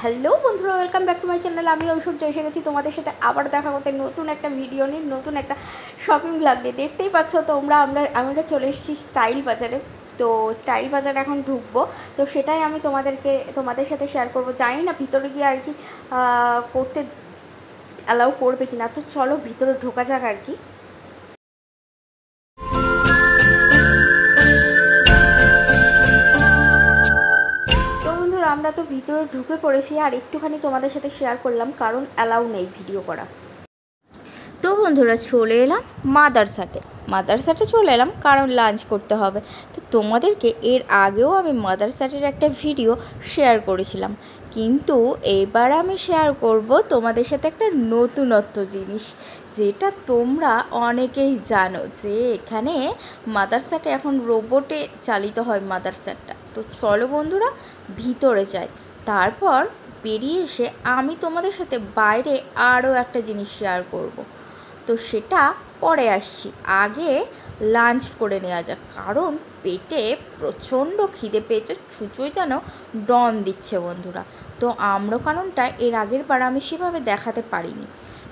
Hello বন্ধুরা, welcome back to my channel. আমি ঐশ্বর্য এসে গেছি তোমাদের সাথে আবার দেখা করতে নতুন একটা ভিডিও নিয়ে, নতুন একটা শপিং ব্লগ নিয়ে। দেখতেই পাচ্ছ তোমরা, আমরা চলে এসেছি স্টাইল বাজারে। তো স্টাইল বাজারে এখন ঢুকবো, তো সেটাই আমি তোমাদের সাথে শেয়ার করবো। জানি না ভিতরে গিয়ে আর কি করতে অ্যালাউ করবে কিনা। তো চলো ভিতরে ঢোকা যাক আর কি। আমরা তো ভিতরে ঢুকে পড়েছি, আর একটুখানি তোমাদের সাথে শেয়ার করলাম কারণ অ্যালাউ নেই ভিডিও করা। তো বন্ধুরা চলে এলাম মাদারসাটে চলে এলাম কারণ লাঞ্চ করতে হবে। তো তোমাদেরকে এর আগেও আমি মাদারসাটের একটা ভিডিও শেয়ার করেছিলাম, কিন্তু এবার আমি শেয়ার করব তোমাদের সাথে একটা নতুনত্ব জিনিস, যেটা তোমরা অনেকেই জানো যে এখানে মাদারসাটে এখন রোবটে চালিত হয় মাদারসাটটা। তো চলো বন্ধুরা ভিতরে যাই, তারপর বেরিয়ে এসে আমি তোমাদের সাথে বাইরে আরও একটা জিনিস শেয়ার করব। তো সেটা পরে আসছি, আগে লাঞ্চ করে নেওয়া যাক কারণ পেটে প্রচণ্ড খিদে পেয়েছে, ছুঁচোয় যেন ডন দিচ্ছে বন্ধুরা। তো আম্রকাননটা এর আগের বার আমি সেভাবে দেখাতে পারিনি,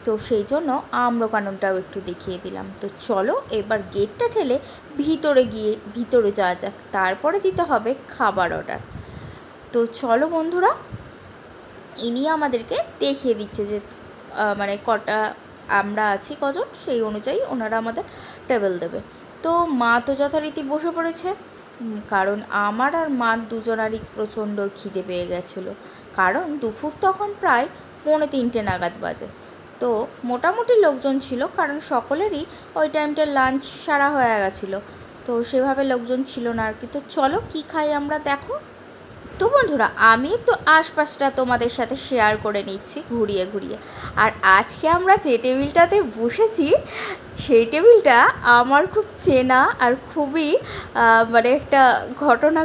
তো সেই জন্য আম্রকাননটাও একটু দেখিয়ে দিলাম। তো চলো এবার গেটটা ঠেলে ভিতরে যাওয়া যাক, তারপরে দিতে হবে খাবার অর্ডার। তো চলো বন্ধুরা, ইনি আমাদেরকে দেখিয়ে দিচ্ছে যে মানে কটা আমরা আছি, কজন, সেই অনুযায়ী ওনারা আমাদের টেবিল দেবে। তো মা তো যথারীতি বসে পড়েছে, কারণ আমার আর মার দুজনারই প্রচণ্ড খিদে পেয়ে গেছিলো, কারণ দুপুর তখন প্রায় 2:45 নাগাদ বাজে। তো মোটামুটি লোকজন ছিল, কারণ সকলেরই ওই টাইমটা লাঞ্চ সারা হয়ে গেছিলো, তো সেভাবে লোকজন ছিল না আর কি। তো চলো কী খাই আমরা দেখো। তো বন্ধুরা আমি একটু আশপাশটা তোমাদের সাথে শেয়ার করে নিচ্ছি ঘুরিয়ে ঘুরিয়ে। আর আজকে আমরা যে টেবিলটাতে বসেছি সেই টেবিলটা আমার খুব চেনা, আর খুবই মানে একটা ঘটনা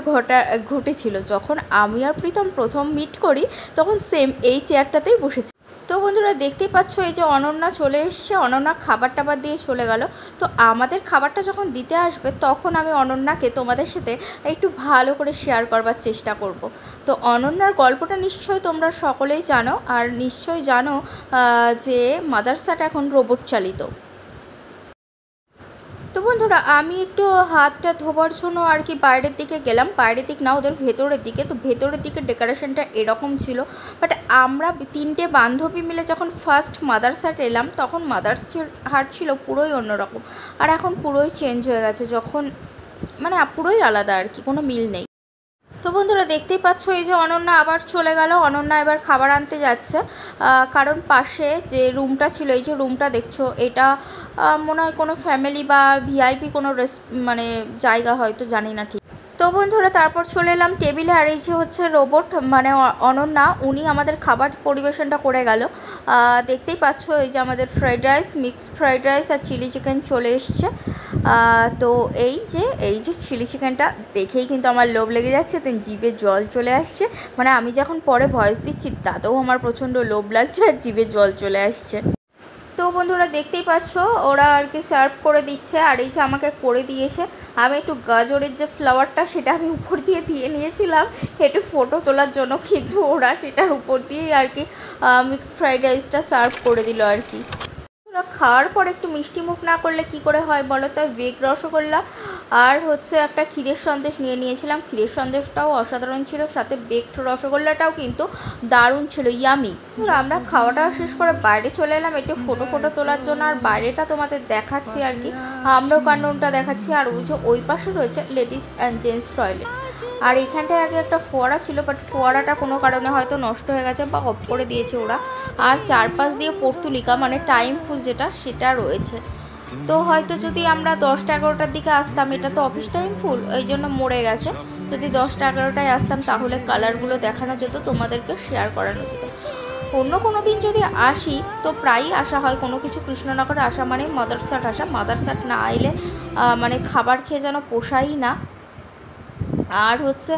ঘটেছিল। যখন আমি আর প্রীতম প্রথম মিট করি তখন সেম এই চেয়ারটাতেই বসেছি। তো বন্ধুরা দেখতেই পাচ্ছ এই যে অনন্যা চলে এসছে, অনন্যা খাবার টাবার দিয়ে চলে গেল। তো আমাদের খাবারটা যখন দিতে আসবে তখন আমি অনন্যাকে তোমাদের সাথে একটু ভালো করে শেয়ার করবার চেষ্টা করব। তো অনন্যার গল্পটা নিশ্চয়ই তোমরা সকলেই জানো, আর নিশ্চয়ই জানো যে মাদারসাট এখন রোবট চালিত। তো বন্ধুরা আমি একটু হাতটা ধোবার জন্য আর কি বাইরের দিকে গেলাম, বাইরের দিক না ওদের ভেতরের দিকে। তো ভেতরের দিকে ডেকোরেশনটা এরকম ছিল, বাট আমরা 3টে বান্ধবী মিলে যখন ফার্স্ট মাদারসাট এলাম তখন মাদারহাট ছিল পুরোই অন্যরকম, আর এখন পুরোই চেঞ্জ হয়ে গেছে, যখন মানে পুরোই আলাদা আর কি, কোনো মিল নেই। তো বন্ধুরা দেখতেই পাচ্ছ এই যে অনন্যা আবার চলে গেল, অনন্যা এবার খাবার আনতে যাচ্ছে, কারণ পাশে যে রুমটা ছিল, এই যে রুমটা দেখছো, এটা মনে হয় কোনো ফ্যামিলি বা ভিআইপি কোনো মানে জায়গা হয়তো, জানি না ঠিক। তো বন্ধুরা তারপর চলে এলাম টেবিলে, আর এই যে হচ্ছে রোবট মানে অনন্যা, উনি আমাদের খাবার পরিবেশনটা করে গেল। দেখতেই পাচ্ছ এই যে আমাদের fried rice, mixed fried rice আর চিলি চিকেন চলে এসছে। তো এই যে চিলি চিকেনটা দেখেই কিন্তু আমার লোভ লেগে যাচ্ছে, দেন জিভে জল চলে আসছে। মানে আমি যখন পরে ভয়েস দিচ্ছি তাতেও আমার প্রচণ্ড লোভ লাগছে আর জিভে জল চলে আসছে। তো বন্ধুরা দেখতেই পাচ্ছ ওরা আর কি সার্ভ করে দিচ্ছে, আর এই যে আমাকে করে দিয়েছে। আমি একটু গাজরের যে ফ্লাওয়ারটা সেটা আমি উপর দিয়ে নিয়েছিলাম একটু ফটো তোলার জন্য, কিন্তু ওরা সেটার উপর দিয়েই আর কি মিক্সড ফ্রাইড রাইসটা সার্ভ করে দিল আর কি। খাওয়ার পর একটু মিষ্টি মুখ না করলে কি করে হয় বলো, তাই ভেগ রসগোল্লা আর হচ্ছে একটা ক্ষীরের সন্দেশ নিয়েছিলাম। ক্ষীরের সন্দেশটাও অসাধারণ ছিল, সাথে বেকড রসগোল্লাটাও কিন্তু দারুণ ছিল, ইয়ামি। আমরা খাওয়াটা শেষ করে বাইরে চলে এলাম একটু ফটো তোলার জন্য, আর বাইরেটা তোমাদের দেখাচ্ছি আর কি, আম্রকাননটা দেখাচ্ছি। আর ওই যে ওই পাশে রয়েছে লেডিস অ্যান্ড জেন্টস টয়লেট। আর এখানটায় আগে একটা ফোয়ারা ছিল, বাট ফোয়ারাটা কোনো কারণে হয়তো নষ্ট হয়ে গেছে বা অফ করে দিয়েছে ওরা। আর চারপাশ দিয়ে পর্তুলিকা মানে টাইম ফুল যেটা সেটা রয়েছে। তো হয়তো যদি আমরা 10টা-11টার দিকে আসতাম, এটা তো অফিস টাইম ফুল, এই জন্য মরে গেছে। যদি 10টা-11টায় আসতাম তাহলে কালারগুলো দেখানো যেত, তোমাদেরকে শেয়ার করানো যেত। অন্য কোনো দিন যদি আসি তো প্রায়ই আসা হয়, কোনো কিছু কৃষ্ণনগরে আসা মানে মাদারসাট আসা। মাদারসাট না এলে মানে খাবার খেয়ে যেন পোষাই না। আর হচ্ছে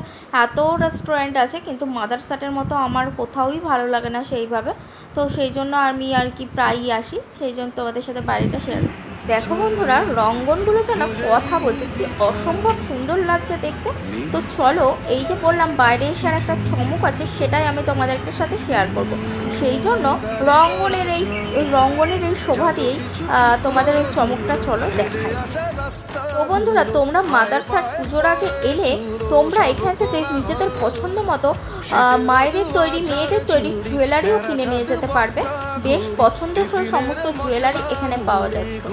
এত রেস্টুরেন্ট আছে, কিন্তু মাদারসাটের মতো আমার কোথাওই ভালো লাগে না সেইভাবে। তো সেই জন্য আমি আর কি প্রায়ই আসি, সেই জন্য তোমাদের সাথে বাড়িটা শেয়ার দেখো বন্ধুরা, রঙ্গনগুলো যেন কথা বলছে, কি অসম্ভব সুন্দর লাগছে দেখতে। তো চলো, এই যে বললাম বাইরে এসে আর একটা চমক আছে, সেটাই আমি তোমাদেরকে সাথে শেয়ার করব। সেই জন্য রঙ্গনের এই শোভা দিয়েই তোমাদের ওই চমকটা চলো দেখাই। তো বন্ধুরা, তোমরা মাদারসার পুজোর আগে এলে তোমরা এখান থেকে নিজেদের পছন্দ মতো মায়েদের তৈরি, মেয়েদের তৈরি জুয়েলারিও কিনে নিয়ে যেতে পারবে। বেশ পছন্দসই সমস্ত জুয়েলারি এখানে পাওয়া যাচ্ছে।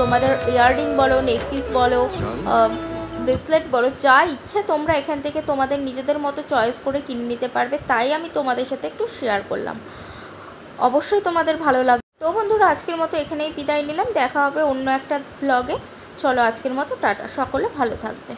তোমাদের ইয়াররিং বলো, নেকপিস বলো, ব্রেসলেট বলো, যা ইচ্ছে তোমরা এখান থেকে তোমাদের নিজেদের মতো চয়েস করে কিনে নিতে পারবে। তাই আমি তোমাদের সাথে একটু শেয়ার করলাম, অবশ্যই তোমাদের ভালো লাগবে। তো বন্ধুরা, আজকের মতো এখানেই বিদায় নিলাম, দেখা হবে অন্য একটা ব্লগে। চলো আজকের মতো টাটা, সকলে ভালো থাকবে।